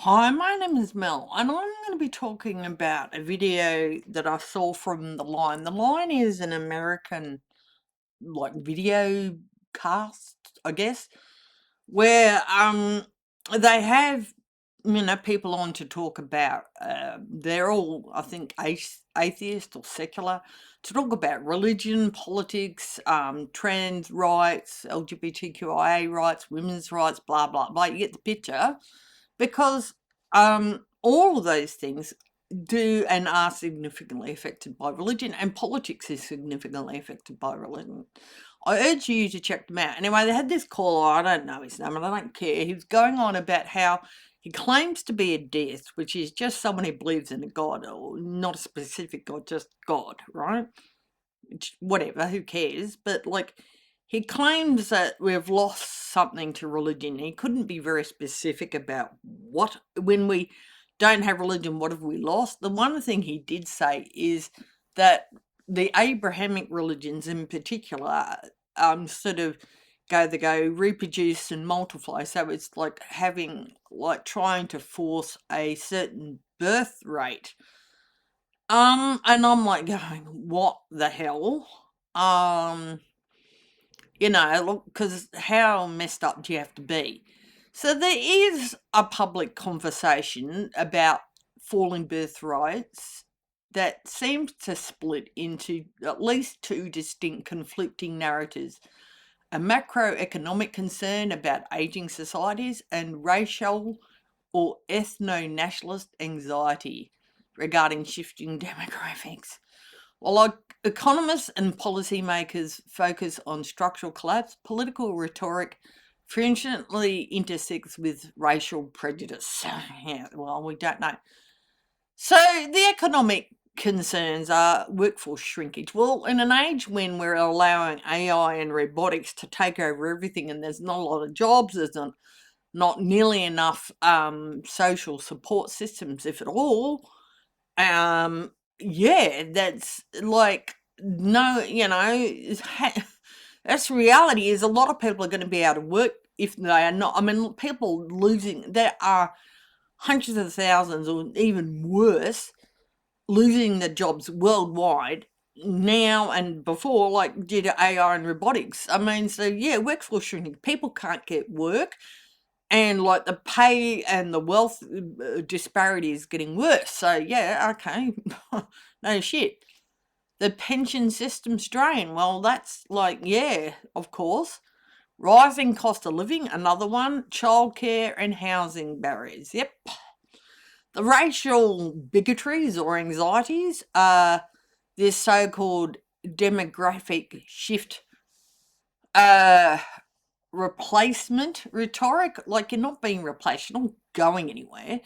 Hi, my name is Mel, and I'm going to be talking about a video that I saw from The Line. The Line is an American, video cast, I guess, where they have people on to talk about. They're all, I think, atheist or secular, to talk about religion, politics, trans rights, LGBTQIA rights, women's rights, blah blah blah. You get the picture, because all of those things do and are significantly affected by religion, and politics is significantly affected by religion. I urge you to check them out. Anyway, they had this caller, I don't know his name, and I don't care. He was going on about how he claims to be a deist, which is just someone who believes in a God, or not a specific God, just God, right? Whatever, who cares? But he claims that we've lost something to religion. He couldn't be very specific about what, when we don't have religion, what have we lost? The one thing he did say is that the Abrahamic religions in particular sort of go reproduce and multiply. So it's like trying to force a certain birth rate. And I'm like going, what the hell? Um, look, because how messed up do you have to be? So there is a public conversation about falling birth rates that seems to split into at least two distinct conflicting narratives: a macroeconomic concern about aging societies and racial or ethno-nationalist anxiety regarding shifting demographics. Well, economists and policymakers focus on structural collapse, political rhetoric frequently intersects with racial prejudice. Yeah, well, we don't know. So the economic concerns are workforce shrinkage. Well, in an age when we're allowing AI and robotics to take over everything and there's not a lot of jobs, there's not nearly enough social support systems, if at all. Yeah, that's like, no, that's reality. Is a lot of people are going to be out of work if they are not. I mean, people losing, there are hundreds of thousands or even worse losing their jobs worldwide now and before, like due to AI and robotics. I mean, so yeah, workforce shrinking. People can't get work, and like the pay and the wealth disparity is getting worse. So yeah, okay, no shit. The pension system strain. Well, that's like, yeah, of course. Rising cost of living, another one. Childcare and housing barriers. Yep. The racial bigotries or anxieties are this so-called demographic shift uh, replacement rhetoric. Like, you're not being replaced, you're not going anywhere.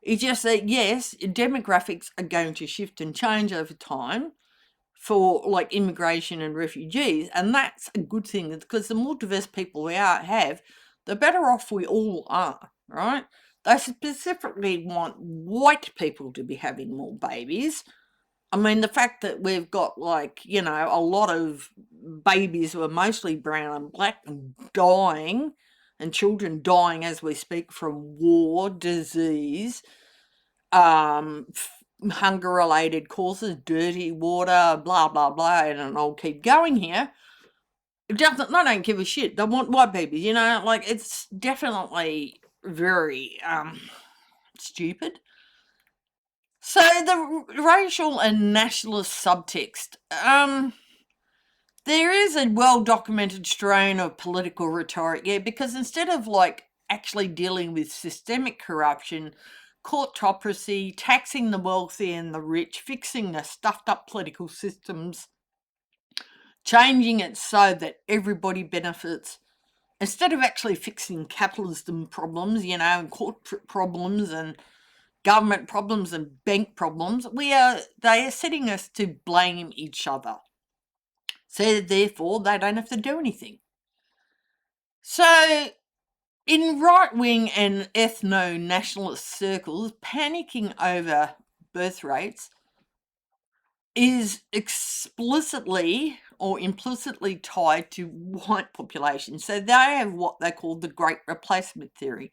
It's just that, yes, demographics are going to shift and change over time for like immigration and refugees, and that's a good thing, because the more diverse people have, the better off we all are, right? They specifically want white people to be having more babies. I mean, the fact that we've got a lot of babies who are mostly brown and black and dying, and children dying as we speak from war, disease, um, hunger related causes, dirty water, blah, blah, blah, and I'll keep going here. It doesn't, they don't give a shit. They want white babies, it's definitely very stupid. So the racial and nationalist subtext. There is a well-documented strain of political rhetoric, yeah, because instead of actually dealing with systemic corruption, courtocracy, taxing the wealthy and the rich, fixing the stuffed up political systems, changing it so that everybody benefits, instead of actually fixing capitalism problems, and corporate problems and government problems and bank problems, they are setting us to blame each other. So therefore, they don't have to do anything. So, in right wing and ethno nationalist circles, panicking over birth rates is explicitly or implicitly tied to white populations. So, they have what they call the Great Replacement Theory.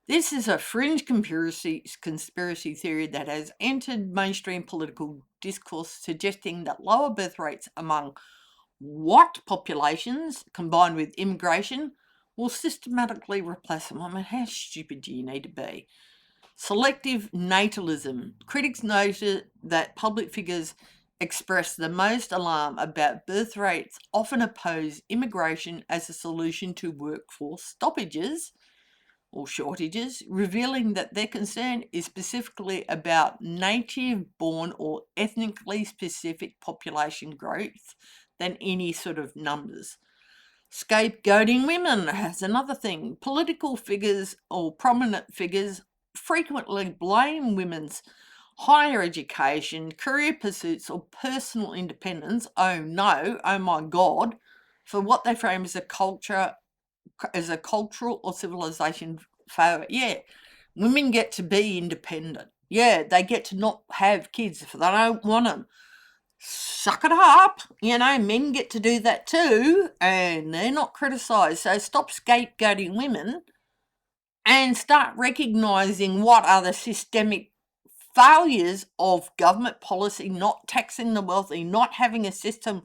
This is a fringe conspiracy theory that has entered mainstream political discourse, suggesting that lower birth rates among what populations, combined with immigration, will systematically replace them. I mean, how stupid do you need to be? Selective natalism. Critics noted that public figures express the most alarm about birth rates often oppose immigration as a solution to workforce stoppages or shortages, revealing that their concern is specifically about native born or ethnically specific population growth than any sort of numbers. Scapegoating women has another thing. Political figures or prominent figures frequently blame women's higher education, career pursuits, or personal independence. Oh no, oh my God, for what they frame as a cultural or civilization failure. Yeah, women get to be independent. Yeah, they get to not have kids if they don't want them. Suck it up. Men get to do that too, and they're not criticised. So stop scapegoating women and start recognising what are the systemic failures of government policy, not taxing the wealthy, not having a system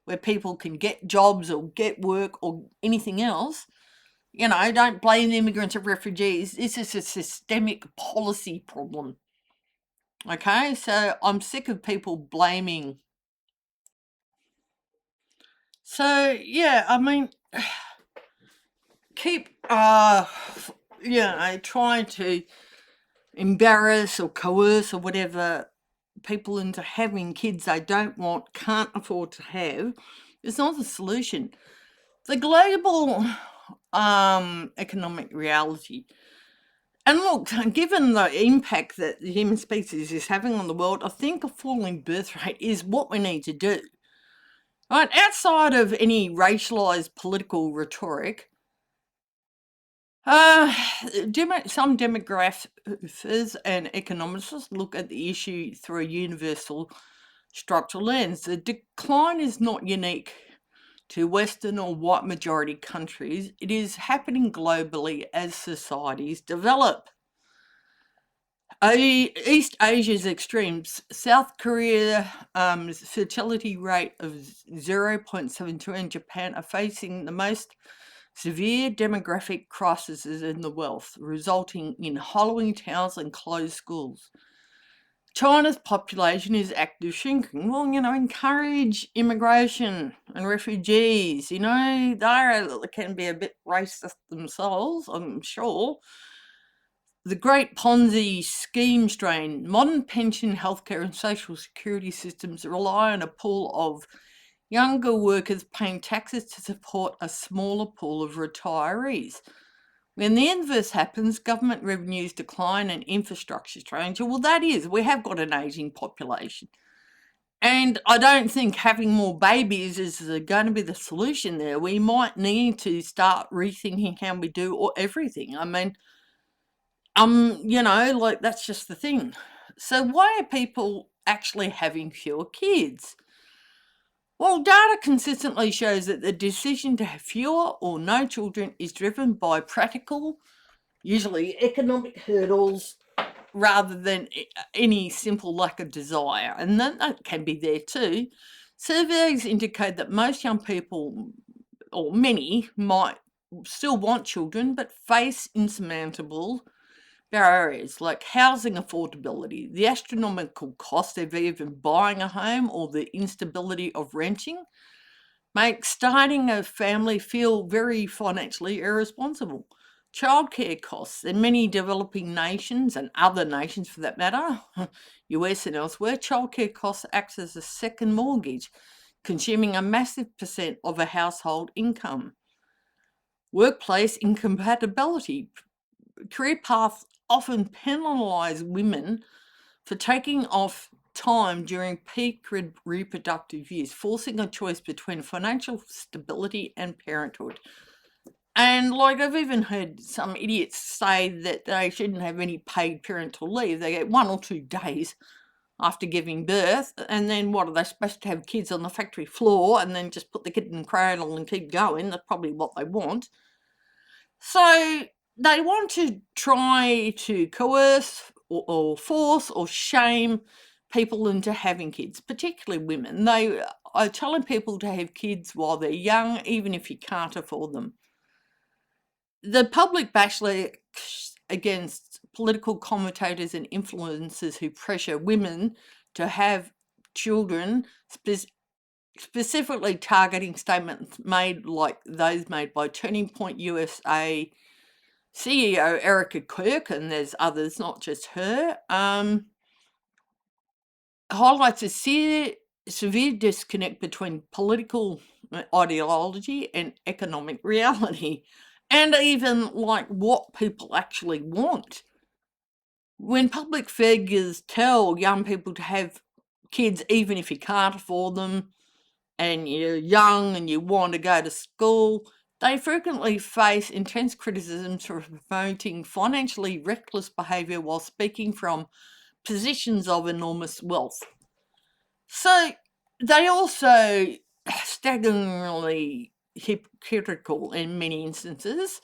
where people can get jobs or get work or anything else. Don't blame the immigrants or refugees. This is a systemic policy problem. Okay, so I'm sick of people blaming. So, yeah, I mean, keep, trying to embarrass or coerce or whatever people into having kids they don't want, can't afford to have, is not the solution. The global economic reality. And look, given the impact that the human species is having on the world, I think a falling birth rate is what we need to do. Right? Outside of any racialised political rhetoric, some demographers and economists look at the issue through a universal structural lens. The decline is not unique to Western or white majority countries. It is happening globally as societies develop. East Asia's extremes. South Korea fertility rate of 0.72 and Japan are facing the most severe demographic crises in the world, resulting in hollowing towns and closed schools. China's population is actively shrinking. Well, encourage immigration and refugees. They can be a bit racist themselves, I'm sure. The great Ponzi scheme strain. Modern pension, healthcare, and social security systems rely on a pool of younger workers paying taxes to support a smaller pool of retirees. When the inverse happens, government revenues decline and infrastructure strains. Well, that is, we have got an ageing population. And I don't think having more babies is going to be the solution there. We might need to start rethinking how we do everything. I mean, that's just the thing. So why are people actually having fewer kids? Well, data consistently shows that the decision to have fewer or no children is driven by practical, usually economic hurdles, rather than any simple lack of desire. And that can be there too. Surveys indicate that most young people, or many, might still want children, but face insurmountable barriers like housing affordability, the astronomical cost of even buying a home, or the instability of renting, make starting a family feel very financially irresponsible. Childcare costs in many developing nations, and other nations for that matter, US and elsewhere, childcare costs acts as a second mortgage, consuming a massive percent of a household income. Workplace incompatibility. Career paths often penalise women for taking off time during peak reproductive years, forcing a choice between financial stability and parenthood. And I've even heard some idiots say that they shouldn't have any paid parental leave. They get 1 or 2 days after giving birth, and then what, are they supposed to have kids on the factory floor and then just put the kid in the cradle and keep going? That's probably what they want. So they want to try to coerce or force or shame people into having kids, particularly women. They are telling people to have kids while they're young, even if you can't afford them. The public backlash against political commentators and influencers who pressure women to have children, specifically targeting statements made like those made by Turning Point USA CEO Erica Kirk, and there's others, not just her, highlights a severe disconnect between political ideology and economic reality, and even like what people actually want. When public figures tell young people to have kids even if you can't afford them, and you're young and you want to go to school, they frequently face intense criticisms for promoting financially reckless behaviour while speaking from positions of enormous wealth. So they also staggeringly hypocritical in many instances.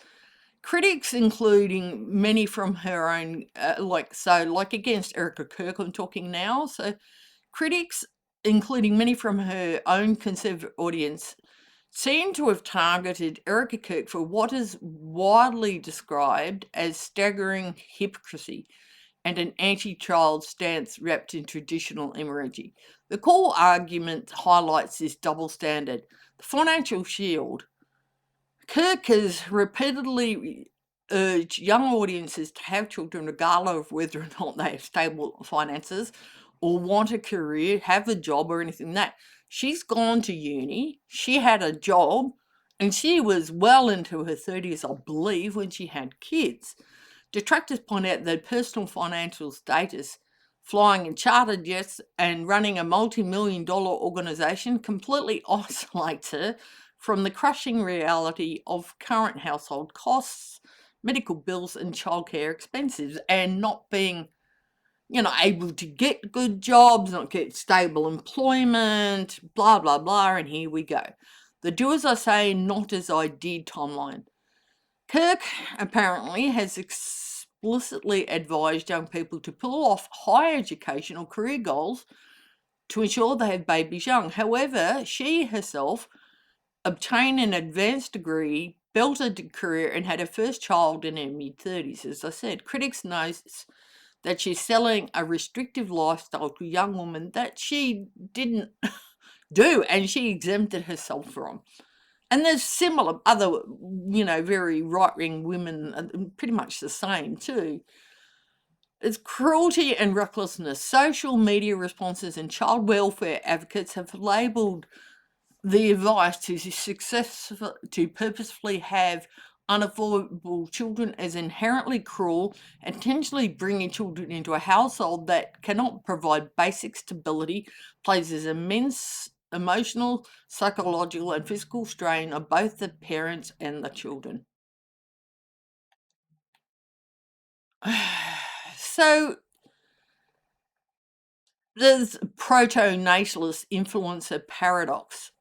Critics, including many from her own, like against Erica Kirk, I'm talking now. So critics, including many from her own conservative audience, seem to have targeted Erica Kirk for what is widely described as staggering hypocrisy and an anti-child stance wrapped in traditional imagery. The core argument highlights this double standard. The financial shield. Kirk has repeatedly urged young audiences to have children regardless of whether or not they have stable finances or want a career, have a job or anything like that. She's gone to uni, she had a job, and she was well into her 30s, I believe, when she had kids. Detractors point out that personal financial status, flying in chartered jets and running a multi-million-dollar organisation completely isolates her from the crushing reality of current household costs, medical bills and childcare expenses, and not being able to get good jobs, not get stable employment, blah, blah, blah, and here we go. The do as I say, not as I did timeline. Kirk apparently has explicitly advised young people to pull off higher education or career goals to ensure they have babies young. However, she herself obtained an advanced degree, built a career, and had her first child in her mid-30s. As I said, critics note that she's selling a restrictive lifestyle to young women that she didn't do and she exempted herself from. And there's similar other, very right-wing women, pretty much the same too. It's cruelty and recklessness. Social media responses and child welfare advocates have labelled the advice to purposefully have unaffordable children as inherently cruel, intentionally bringing children into a household that cannot provide basic stability places immense emotional, psychological, and physical strain on both the parents and the children. So there's proto-natalist influencer paradox.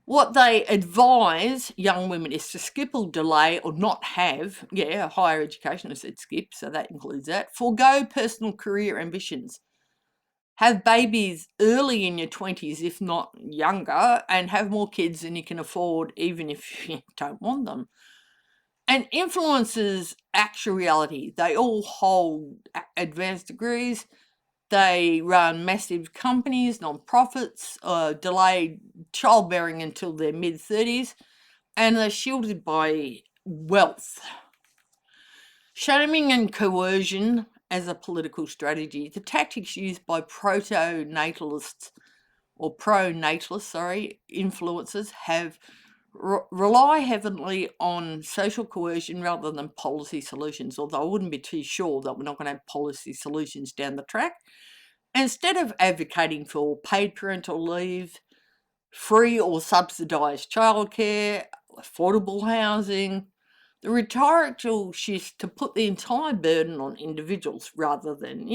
What they advise young women is to skip or delay or not have, higher education. I said skip, so that includes that. Forgo personal career ambitions. Have babies early in your 20s, if not younger, and have more kids than you can afford, even if you don't want them. And influences actual reality. They all hold advanced degrees. They run massive companies, non-profits, delay childbearing until their mid-30s, and they're shielded by wealth. Shaming and coercion as a political strategy. The tactics used by proto-natalists or pro-natalist, influencers have rely heavily on social coercion rather than policy solutions, although I wouldn't be too sure that we're not going to have policy solutions down the track. Instead of advocating for paid parental leave, free or subsidised childcare, affordable housing, the rhetorical shift to put the entire burden on individuals rather than,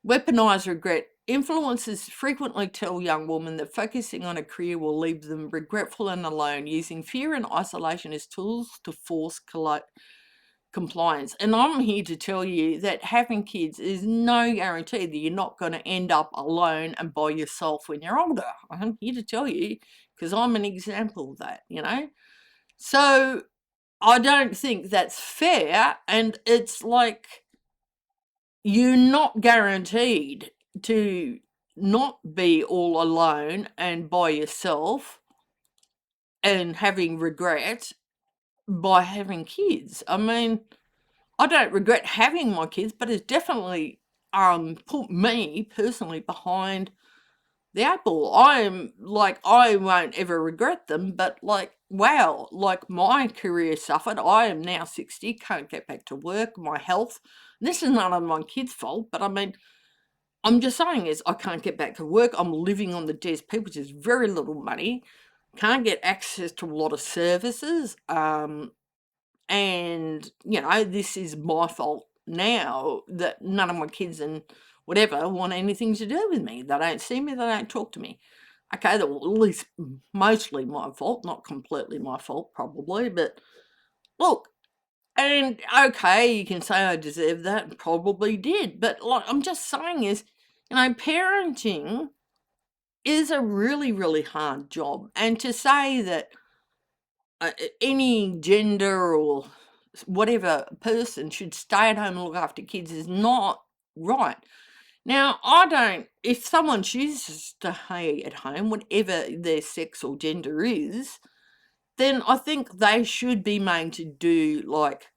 Weaponize regret. Influencers frequently tell young women that focusing on a career will leave them regretful and alone, using fear and isolation as tools to force compliance. And I'm here to tell you that having kids is no guarantee that you're not going to end up alone and by yourself when you're older. I'm here to tell you because I'm an example of that. So I don't think that's fair. And it's like you're not guaranteed to not be all alone and by yourself and having regret by having kids. I mean, I don't regret having my kids, but it's definitely put me personally behind the apple. I won't ever regret them, but like, wow, like my career suffered. I am now 60, can't get back to work, my health. This is none of my kids' fault, but I mean, I'm just saying is I can't get back to work. I'm living on the DSP, which is very little money. Can't get access to a lot of services. And, this is my fault now that none of my kids and whatever want anything to do with me. They don't see me, they don't talk to me. Okay, at least mostly my fault, not completely my fault, probably. But look, and okay, you can say I deserve that, and probably did. But like I'm just saying is, parenting is a really, really hard job. And to say that any gender or whatever person should stay at home and look after kids is not right. Now, if someone chooses to stay at home, whatever their sex or gender is, then I think they should be made to do like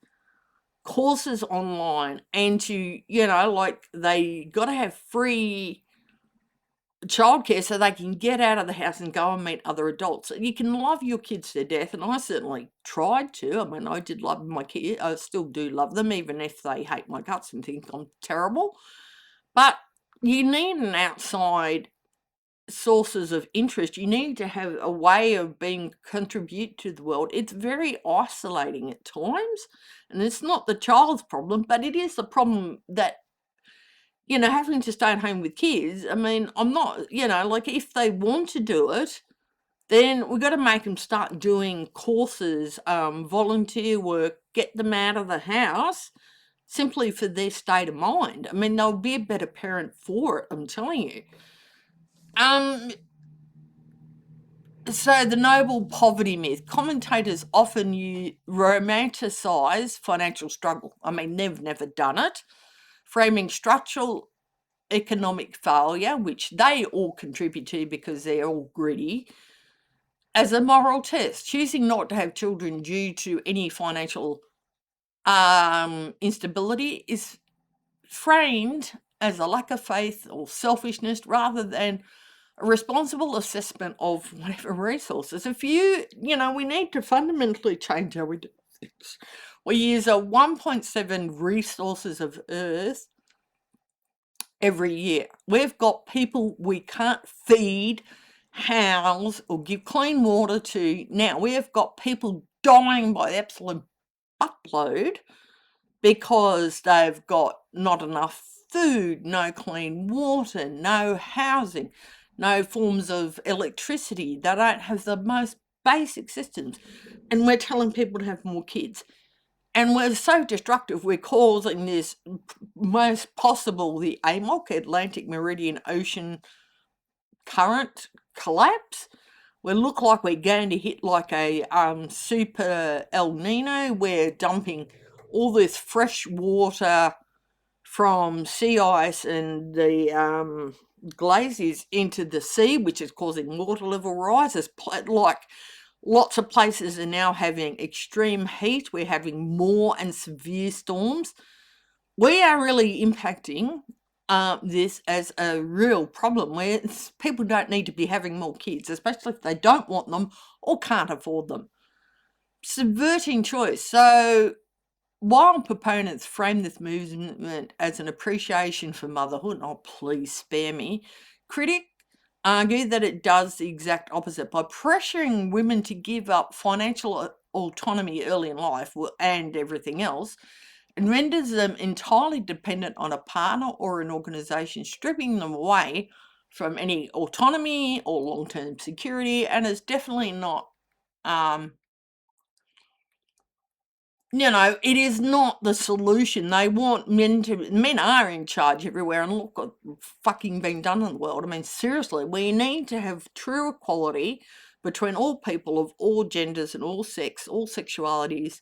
courses online and to, like they got to have free childcare so they can get out of the house and go and meet other adults. You can love your kids to death, and I certainly tried to. I mean, I did love my kids. I still do love them, even if they hate my guts and think I'm terrible. But you need an outside sources of interest. You need to have a way of being contribute to the world. It's very isolating at times, and it's not the child's problem, but it is the problem that having to stay at home with kids. I mean, I'm not, like if they want to do it, then we've got to make them start doing courses, volunteer work, get them out of the house simply for their state of mind. I mean, they'll be a better parent for it, I'm telling you. So the noble poverty myth. Commentators often romanticize financial struggle. I mean, they've never done it, framing structural economic failure, which they all contribute to because they're all greedy, as a moral test. Choosing not to have children due to any financial instability is framed as a lack of faith or selfishness rather than a responsible assessment of whatever resources. We need to fundamentally change how we do things. We use a 1.7 resources of Earth every year. We've got people we can't feed, house, or give clean water to. Now, we have got people dying by the absolute buttload because they've got not enough food, no clean water, no housing, no forms of electricity. They don't have the most basic systems. And we're telling people to have more kids. And we're so destructive, we're causing this most possible, the AMOC, Atlantic Meridian Ocean Current collapse. We look like we're going to hit like a super El Nino. We're dumping all this fresh water from sea ice and the glaciers into the sea, which is causing water level rises. Like lots of places are now having extreme heat. We're having more and severe storms. We are really impacting this as a real problem where people don't need to be having more kids, especially if they don't want them or can't afford them. Subverting choice. So while proponents frame this movement as an appreciation for motherhood, oh, please spare me, critics argue that it does the exact opposite by pressuring women to give up financial autonomy early in life and everything else and renders them entirely dependent on a partner or an organisation, stripping them away from any autonomy or long-term security, and it's definitely not, it is not the solution. They want men are in charge everywhere, and look what's fucking being done in the world. I mean, seriously, we need to have true equality between all people of all genders and all sex, all sexualities.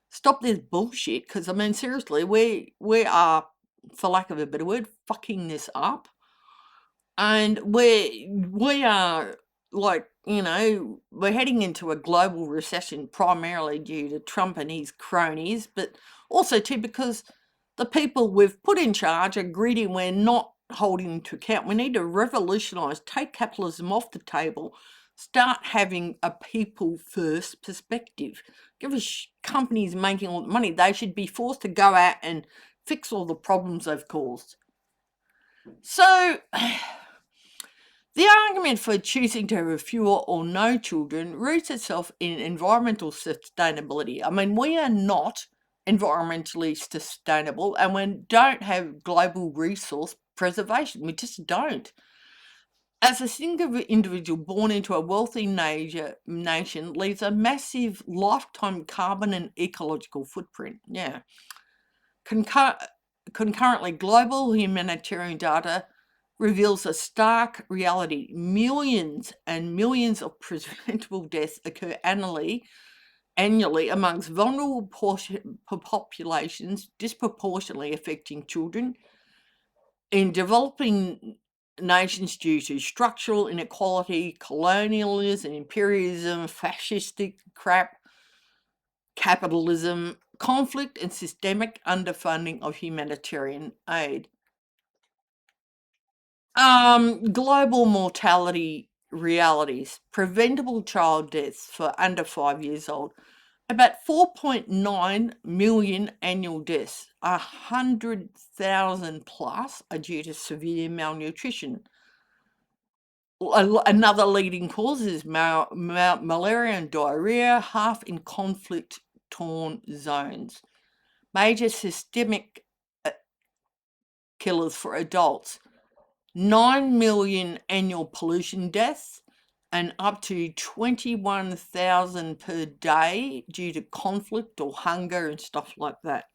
Stop this bullshit, because I mean, seriously, we are, for lack of a better word, fucking this up. And we are, like, we're heading into a global recession primarily due to Trump and his cronies, but also too because the people we've put in charge are greedy and we're not holding to account. We need to revolutionise, take capitalism off the table, start having a people first perspective. Give us companies making all the money. They should be forced to go out and fix all the problems they've caused. So the argument for choosing to have fewer or no children roots itself in environmental sustainability. I mean, we are not environmentally sustainable and we don't have global resource preservation. We just don't. As a single individual born into a wealthy nation leaves a massive lifetime carbon and ecological footprint. Yeah. Concurrently, global humanitarian data reveals a stark reality. Millions and millions of preventable deaths occur annually amongst vulnerable populations, disproportionately affecting children in developing nations due to structural inequality, colonialism, imperialism, fascistic crap, capitalism, conflict, and systemic underfunding of humanitarian aid. Global mortality realities. Preventable child deaths for under 5 years old. About 4.9 million annual deaths. 100,000 plus are due to severe malnutrition. Another leading cause is malaria and diarrhea, half in conflict-torn zones. Major systemic killers for adults. 9 million annual pollution deaths and up to 21,000 per day due to conflict or hunger and stuff like that.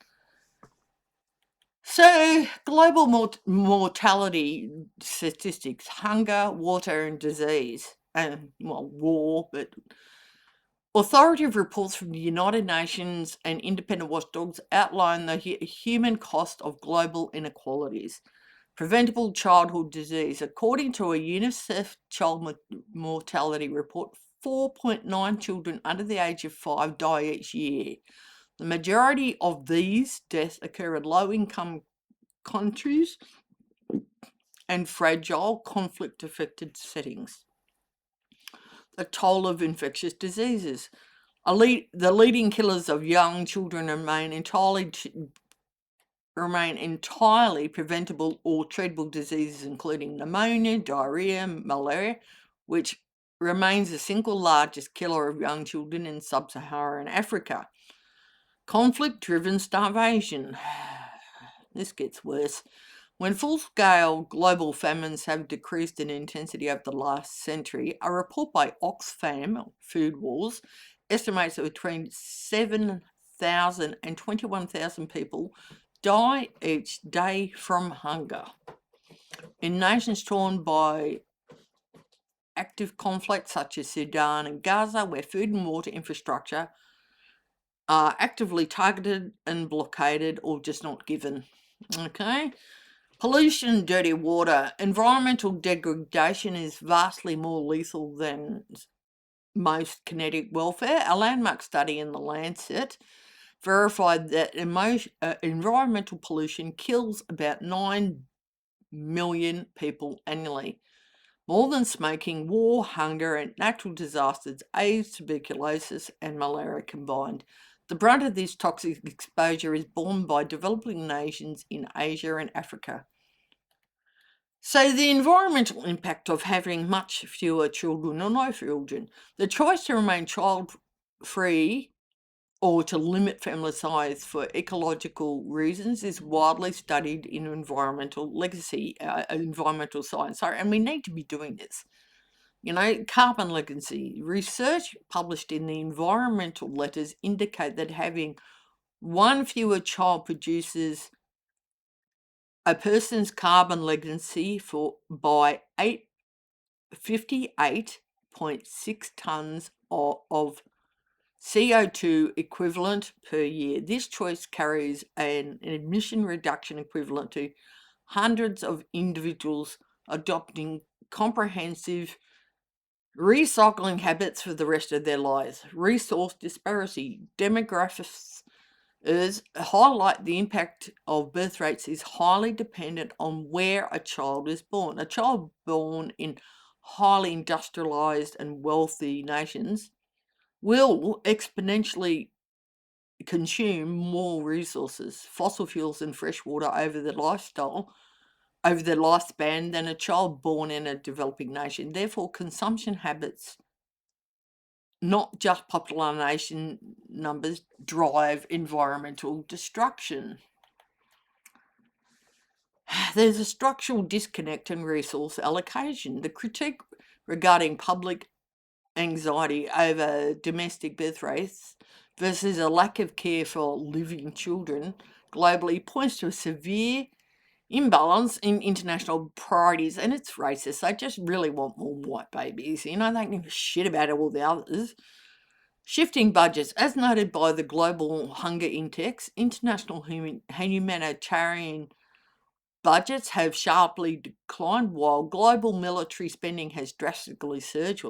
So, global mortality statistics: hunger, water, and disease, and war, but authoritative reports from the United Nations and independent watchdogs outline the human cost of global inequalities. Preventable childhood disease. According to a UNICEF child mortality report, 4.9 children under the age of 5 die each year. The majority of these deaths occur in low-income countries and fragile, conflict-affected settings. The toll of infectious diseases. The leading killers of young children remain entirely preventable or treatable diseases, including pneumonia, diarrhea, malaria, which remains the single largest killer of young children in sub-Saharan Africa. Conflict-driven starvation. This gets worse. When full-scale global famines have decreased in intensity over the last century, a report by Oxfam, Food Wars, estimates that between 7,000 and 21,000 people die each day from hunger. In nations torn by active conflict such as Sudan and Gaza, where food and water infrastructure are actively targeted and blockaded or just not given. Okay? Pollution, dirty water. Environmental degradation is vastly more lethal than most kinetic welfare. A landmark study in The Lancet verified that environmental pollution kills about 9 million people annually. More than smoking, war, hunger, and natural disasters, AIDS, tuberculosis, and malaria combined. The brunt of this toxic exposure is borne by developing nations in Asia and Africa. So the environmental impact of having much fewer children or no children. The choice to remain child-free or to limit family size for ecological reasons is widely studied in environmental science. Sorry, and we need to be doing this. Carbon legacy. Research published in the environmental letters indicate that having one fewer child produces a person's carbon legacy by 58.6 tonnes of CO2 equivalent per year. This choice carries an emission reduction equivalent to hundreds of individuals adopting comprehensive recycling habits for the rest of their lives. Resource disparity. Demographics highlight the impact of birth rates is highly dependent on where a child is born. A child born in highly industrialized and wealthy nations will exponentially consume more resources, fossil fuels and fresh water over their lifespan than a child born in a developing nation. Therefore, consumption habits, not just population numbers, drive environmental destruction. There's a structural disconnect in resource allocation. The critique regarding public anxiety over domestic birth rates versus a lack of care for living children globally points to a severe imbalance in international priorities, and it's racist. They just really want more white babies. They don't give a shit about all the others. Shifting budgets. As noted by the Global Hunger Index, international humanitarian budgets have sharply declined while global military spending has drastically surged.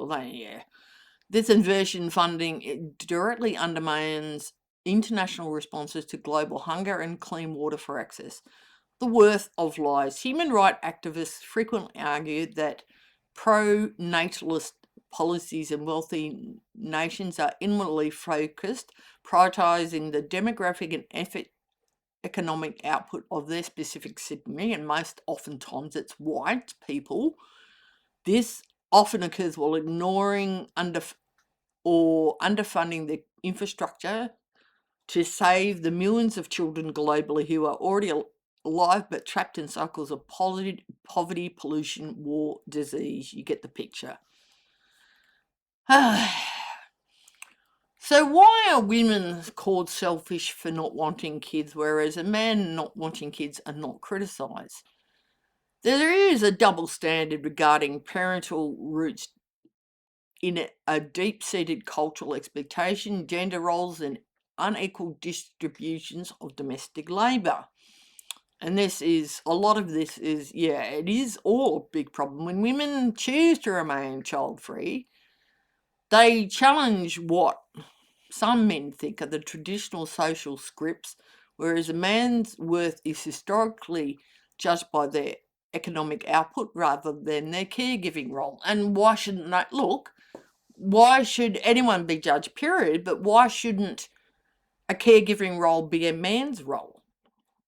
This inversion funding directly undermines international responses to global hunger and clean water for access. The worth of lies. Human rights activists frequently argue that pro-natalist policies in wealthy nations are inwardly focused, prioritizing the demographic and economic output of their specific segment, and most oftentimes it's white people. This often occurs while ignoring underfunding the infrastructure to save the millions of children globally who are already alive but trapped in cycles of poverty, pollution, war, disease. You get the picture. So why are women called selfish for not wanting kids, whereas a man not wanting kids are not criticised? There is a double standard regarding parental roots in a deep-seated cultural expectation, gender roles, and unequal distributions of domestic labour. And it is all a big problem. When women choose to remain child-free, they challenge what some men think are the traditional social scripts, whereas a man's worth is historically judged by their economic output rather than their caregiving role. And why shouldn't that look? Why should anyone be judged, period? But why shouldn't a caregiving role be a man's role?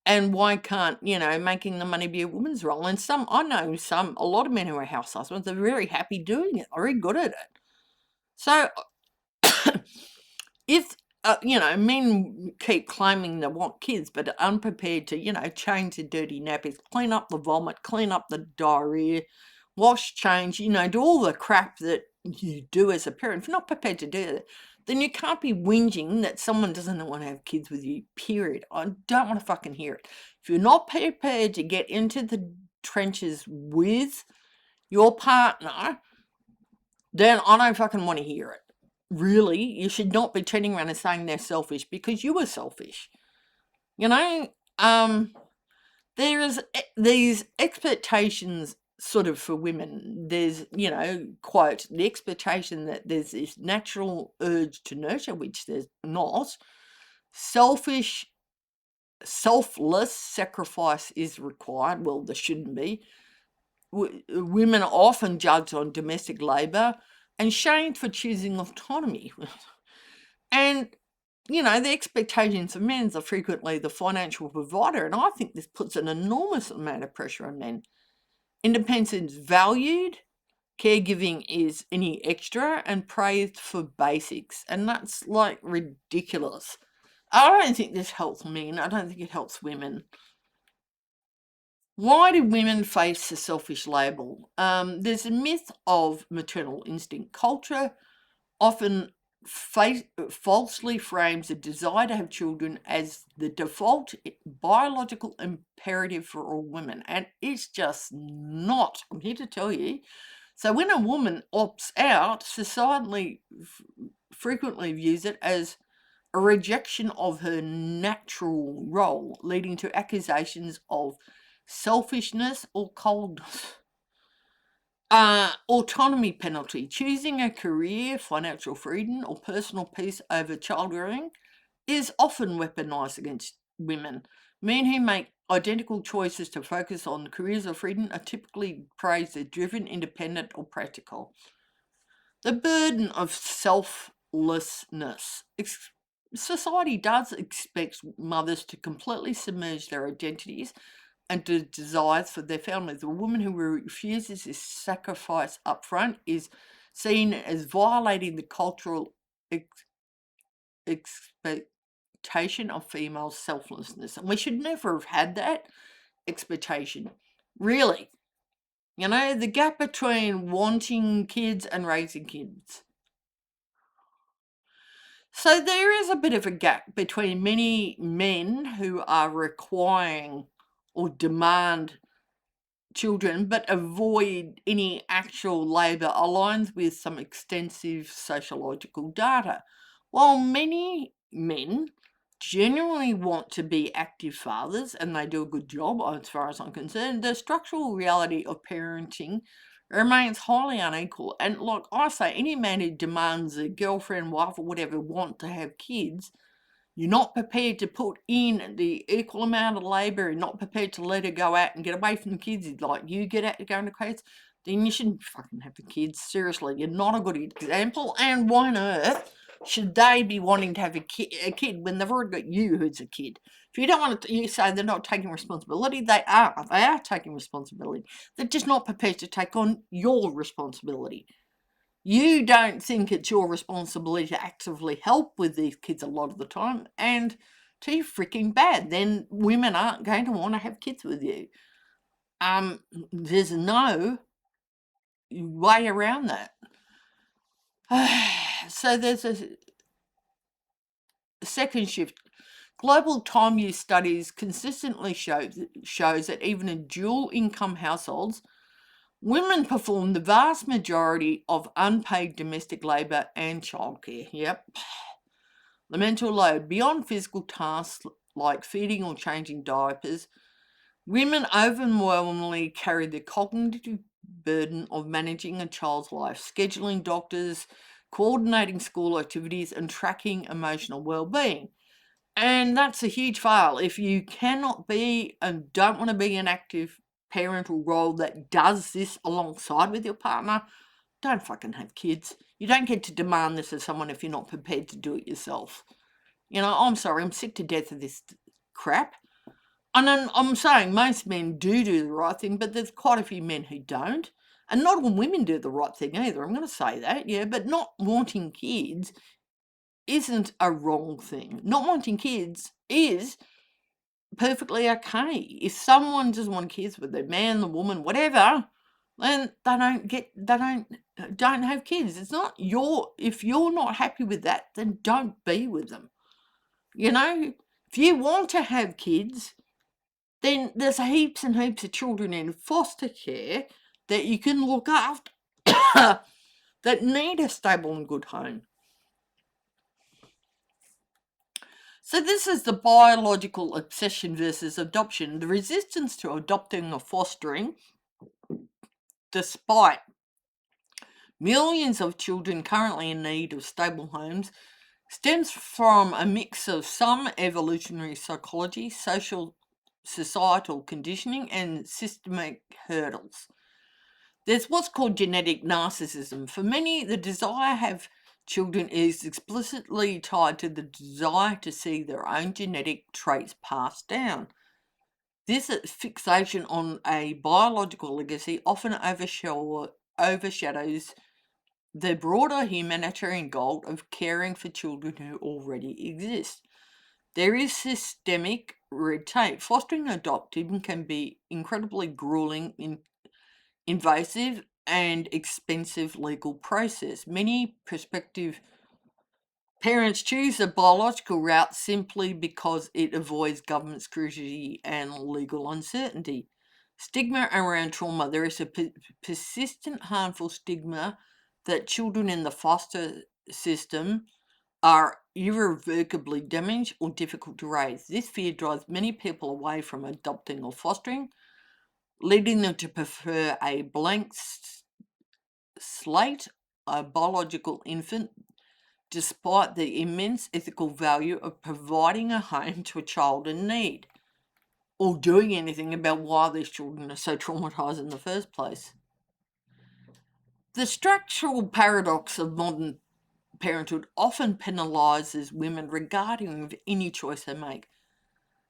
And why can't, making the money be a woman's role? And I know a lot of men who are house husbands are very happy doing it, are very good at it. So if, men keep claiming they want kids, but are unprepared to, change the dirty nappies, clean up the vomit, clean up the diarrhea, wash, change, do all the crap that you do as a parent. If you're not prepared to do that, then you can't be whinging that someone doesn't want to have kids with you, period. I don't want to fucking hear it. If you're not prepared to get into the trenches with your partner, then I don't fucking want to hear it. Really, you should not be turning around and saying they're selfish because you were selfish. There's these expectations sort of for women. There's, quote, the expectation that there's this natural urge to nurture, which there's not. Selfless sacrifice is required. Well, there shouldn't be. Women are often judged on domestic labour and shamed for choosing autonomy. And, the expectations of men are frequently the financial provider, and I think this puts an enormous amount of pressure on men. Independence is valued, caregiving is any extra and praised for basics. And that's like ridiculous. I don't think this helps men. I don't think it helps women. Why do women face a selfish label? There's a myth of maternal instinct. Culture often falsely frames the desire to have children as the default biological imperative for all women, and it's just not. I'm here to tell you. So when a woman opts out, society frequently views it as a rejection of her natural role, leading to accusations of selfishness or coldness. Autonomy penalty. Choosing a career, financial freedom, or personal peace over childrearing is often weaponized against women. Men who make identical choices to focus on careers or freedom are typically praised as driven, independent, or practical. The burden of selflessness. Society does expect mothers to completely submerge their identities and the desires for their families. A woman who refuses this sacrifice up front is seen as violating the cultural expectation of female selflessness. And we should never have had that expectation. Really. You know, the gap between wanting kids and raising kids. So there is a bit of a gap between many men who are requiring or demand children but avoid any actual labour aligns with some extensive sociological data. While many men genuinely want to be active fathers and they do a good job as far as I'm concerned, the structural reality of parenting remains highly unequal. And like I say, any man who demands a girlfriend, wife, or whatever want to have kids, you're not prepared to put in the equal amount of labour and not prepared to let her go out and get away from the kids, like you get out to go into kids, then you shouldn't fucking have the kids. Seriously, you're not a good example. And why on earth should they be wanting to have a kid when they've already got you who's a kid? If you don't want to, you say they're not taking responsibility, they are. They are taking responsibility. They're just not prepared to take on your responsibility. You don't think it's your responsibility to actively help with these kids a lot of the time, and too freaking bad. Then women aren't going to want to have kids with you. There's no way around that. So there's a second shift. Global time use studies consistently shows that even in dual income households, women perform the vast majority of unpaid domestic labour and childcare. Yep. The mental load beyond physical tasks like feeding or changing diapers, women overwhelmingly carry the cognitive burden of managing a child's life, scheduling doctors, coordinating school activities, and tracking emotional well-being. And that's a huge fail. If you cannot be and don't want to be an active parental role that does this alongside with your partner, don't fucking have kids. You don't get to demand this of someone if you're not prepared to do it yourself. You know, I'm sorry, I'm sick to death of this crap. And I'm saying most men do the right thing, but there's quite a few men who don't. And not all women do the right thing either. I'm going to say that, yeah, but not wanting kids isn't a wrong thing. Not wanting kids is perfectly okay. If someone just wants kids with their man, the woman, whatever, then don't have kids. It's not if you're not happy with that, then don't be with them. You know, if you want to have kids, then there's heaps and heaps of children in foster care that you can look after that need a stable and good home. So this is the biological obsession versus adoption. The resistance to adopting or fostering, despite millions of children currently in need of stable homes, stems from a mix of some evolutionary psychology, societal conditioning, and systemic hurdles. There's what's called genetic narcissism. For many, the desire to have children is explicitly tied to the desire to see their own genetic traits passed down. This fixation on a biological legacy often overshadows the broader humanitarian goal of caring for children who already exist. There is systemic red tape. Fostering adoption can be incredibly grueling, invasive, and expensive legal process. Many prospective parents choose the biological route simply because it avoids government scrutiny and legal uncertainty. Stigma around trauma. There is a persistent harmful stigma that children in the foster system are irrevocably damaged or difficult to raise. This fear drives many people away from adopting or fostering, leading them to prefer a blank slate, a biological infant, despite the immense ethical value of providing a home to a child in need, or doing anything about why these children are so traumatized in the first place. The structural paradox of modern parenthood often penalizes women regarding any choice they make.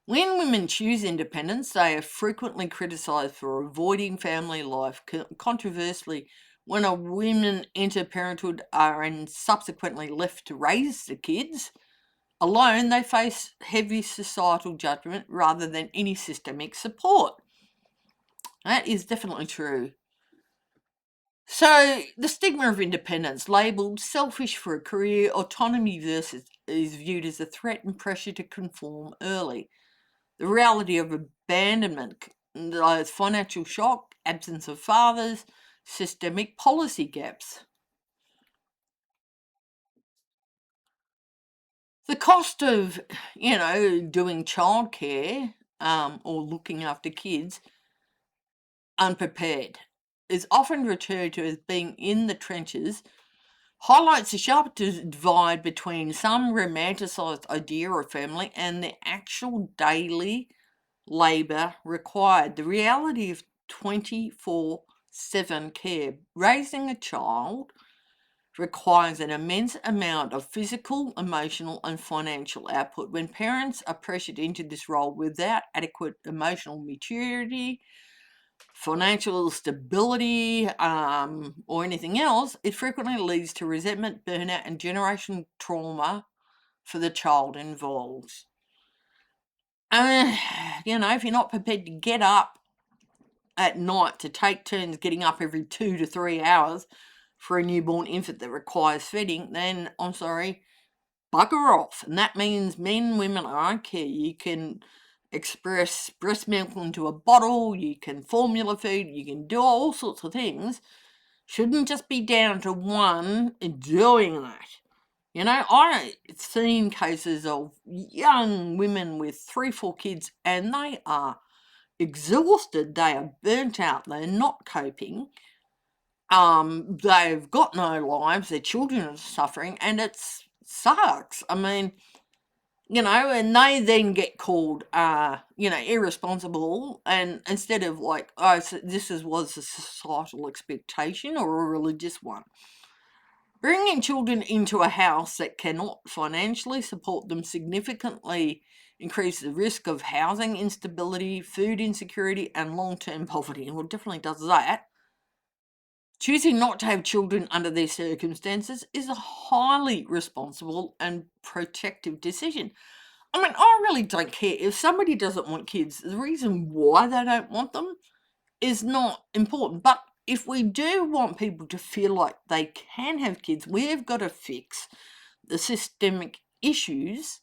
When women choose independence, they are frequently criticized for avoiding family life. Controversially, when a women enter parenthood and subsequently left to raise the kids alone, they face heavy societal judgment rather than any systemic support. That is definitely true. So, the stigma of independence, labelled selfish for a career, autonomy versus is viewed as a threat and pressure to conform early. The reality of abandonment, financial shock, absence of fathers, systemic policy gaps. The cost of, doing childcare or looking after kids unprepared is often referred to as being in the trenches, highlights the sharp divide between some romanticised idea of family and the actual daily labour required. The reality of 24/7 care. Raising a child requires an immense amount of physical, emotional, and financial output. When parents are pressured into this role without adequate emotional maturity, financial stability, or anything else, it frequently leads to resentment, burnout, and generational trauma for the child involved. If you're not prepared to get up at night to take turns getting up every 2 to 3 hours for a newborn infant that requires feeding, then I'm sorry, bugger off. And that means men, women, I don't care. You can express breast milk into a bottle, you can formula feed, you can do all sorts of things. Shouldn't just be down to one doing that. I've seen cases of young women with 3, 4 kids, and they are exhausted, they are burnt out, they're not coping. They've got no lives, their children are suffering, and it sucks. I mean, and they then get called, irresponsible, and instead of like, oh, so was a societal expectation or a religious one. Bringing children into a house that cannot financially support them significantly increases the risk of housing instability, food insecurity, and long-term poverty. Well, it definitely does that. Choosing not to have children under these circumstances is a highly responsible and protective decision. I mean, I really don't care. If somebody doesn't want kids, the reason why they don't want them is not important. But if we do want people to feel like they can have kids, we've got to fix the systemic issues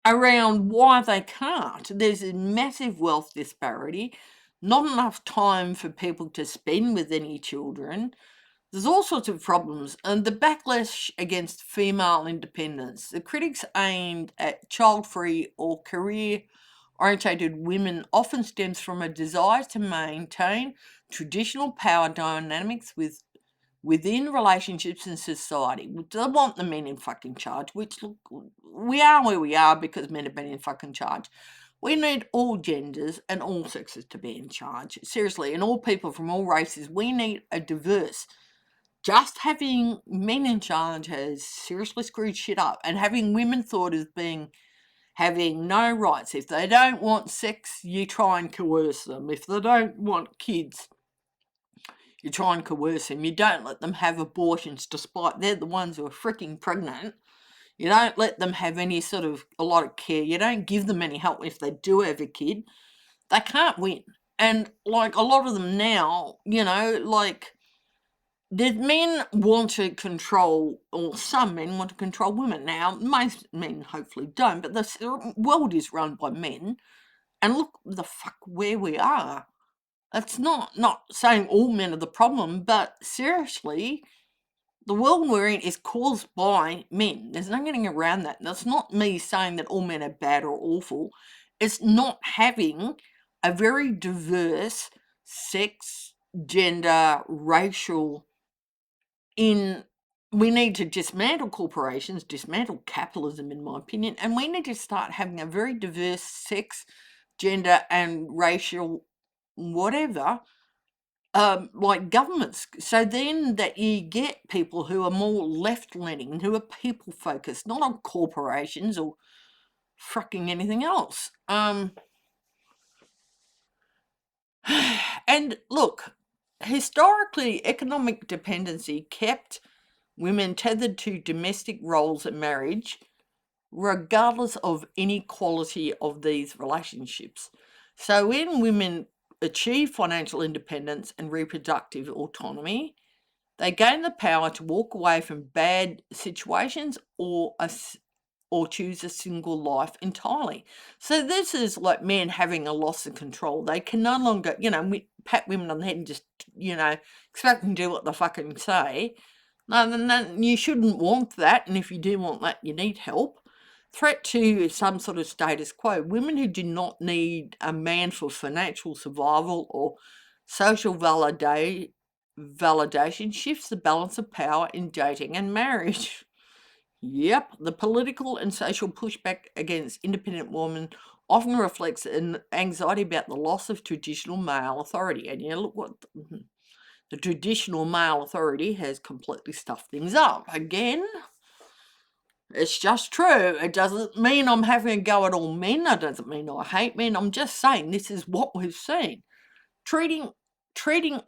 around why they can't. There's a massive wealth disparity, not enough time for people to spend with any children. There's all sorts of problems, and the backlash against female independence. The critics aimed at child-free or career-orientated women often stems from a desire to maintain traditional power dynamics within relationships and society. We don't want the men in fucking charge, which, look, we are where we are because men have been in fucking charge. We need all genders and all sexes to be in charge. Seriously, and all people from all races. We need a diverse. Just having men in charge has seriously screwed shit up, and having women thought as being having no rights. If they don't want sex, you try and coerce them. If they don't want kids, You try and coerce them. You don't let them have abortions despite they're the ones who are freaking pregnant. You don't let them have any sort of a lot of care. You don't give them any help if they do have a kid. They can't win. And like a lot of them now, like the men want to control, or some men want to control women. Now, most men hopefully don't, but the world is run by men. And look the fuck where we are. That's not saying all men are the problem, but seriously, the world we're in is caused by men. There's no getting around that. That's not me saying that all men are bad or awful. It's not having a very diverse sex, gender, racial in we need to dismantle corporations, dismantle capitalism, in my opinion, and we need to start having a very diverse sex, gender, and racial whatever, like governments. So then that you get people who are more left leaning, who are people focused, not on corporations or fucking anything else. And look, historically, economic dependency kept women tethered to domestic roles in marriage, regardless of any quality of these relationships. So when women achieve financial independence and reproductive autonomy, they gain the power to walk away from bad situations or choose a single life entirely. So this is like men having a loss of control. They can no longer, we pat women on the head and just, expect them to do what they fucking say. No, then you shouldn't want that. And if you do want that, you need help. Threat to some sort of status quo. Women who do not need a man for financial survival or social validation shifts the balance of power in dating and marriage. Yep, the political and social pushback against independent women often reflects an anxiety about the loss of traditional male authority. And look what the traditional male authority has completely stuffed things up. Again, it's just true. It doesn't mean I'm having a go at all men. It doesn't mean I hate men. I'm just saying this is what we've seen. Treating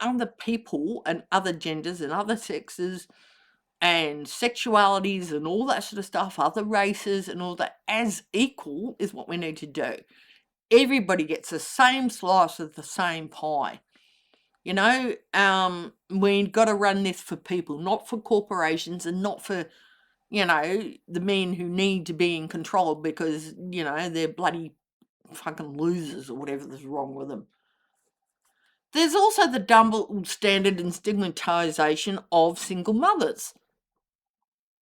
other people and other genders and other sexes and sexualities and all that sort of stuff, other races and all that, as equal is what we need to do. Everybody gets the same slice of the same pie. We've got to run this for people, not for corporations and not for, the men who need to be in control because, they're bloody fucking losers or whatever's wrong with them. There's also the double standard and stigmatization of single mothers.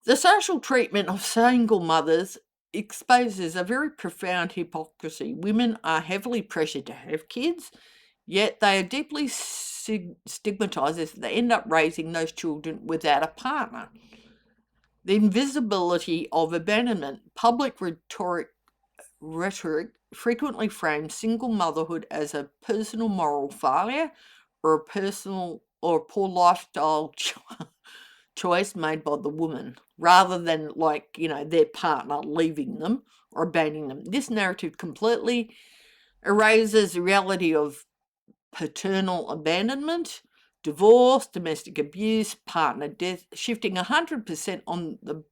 The social treatment of single mothers exposes a very profound hypocrisy. Women are heavily pressured to have kids, yet they are deeply stigmatized if they end up raising those children without a partner. The invisibility of abandonment. Public rhetoric frequently frames single motherhood as a personal moral failure or a poor lifestyle choice made by the woman, rather than their partner leaving them or abandoning them. This narrative completely erases the reality of paternal abandonment, divorce, domestic abuse, partner death, shifting 100% on the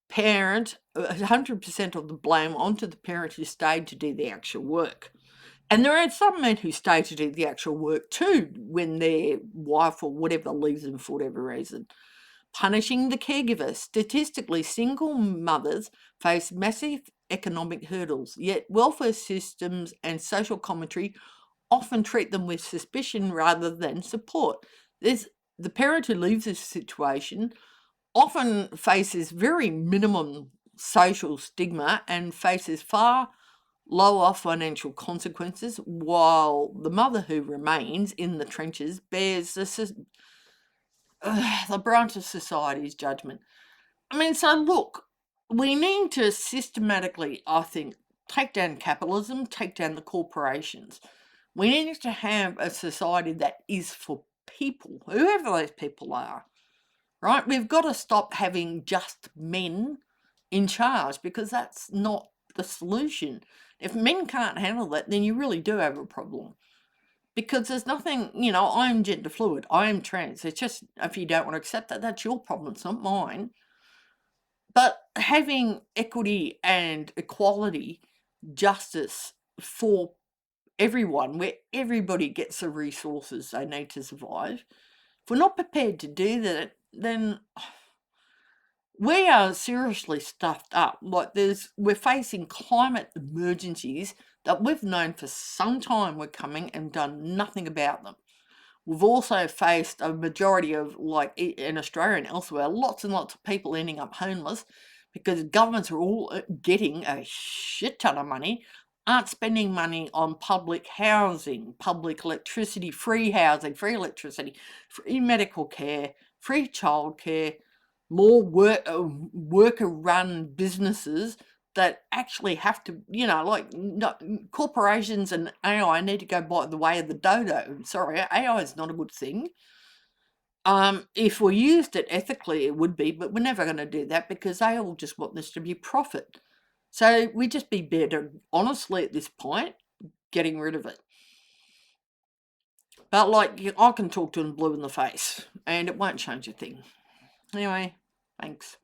parent, 100% of the blame onto the parent who stayed to do the actual work. And there are some men who stay to do the actual work too when their wife or whatever leaves them for whatever reason. Punishing the caregiver. Statistically, single mothers face massive economic hurdles, yet welfare systems and social commentary often treat them with suspicion rather than support. The parent who leaves this situation often faces very minimum social stigma and faces far lower financial consequences, while the mother who remains in the trenches bears the brunt of society's judgment. So look, we need to systematically, I think, take down capitalism, take down the corporations. We need to have a society that is for people, whoever those people are, right? We've got to stop having just men in charge because that's not the solution. If men can't handle that, then you really do have a problem. Because there's nothing, I'm gender fluid, I am trans. It's just if you don't want to accept that, that's your problem, it's not mine. But having equity and equality, justice for everyone, where everybody gets the resources they need to survive, if we're not prepared to do that, then we are seriously stuffed up. Like we're facing climate emergencies that we've known for some time were coming and done nothing about them. We've also faced a majority of, like in Australia and elsewhere, lots and lots of people ending up homeless because governments are all getting a shit ton of money, aren't spending money on public housing, public electricity, free housing, free electricity, free medical care, free childcare, more worker-run businesses that actually have to, like corporations and AI need to go by the way of the dodo. Sorry, AI is not a good thing. If we used it ethically, it would be, but we're never going to do that because they all just want this to be profit. So we just be better, honestly, at this point, getting rid of it. But like, I can talk to them blue in the face, and it won't change a thing. Anyway, thanks.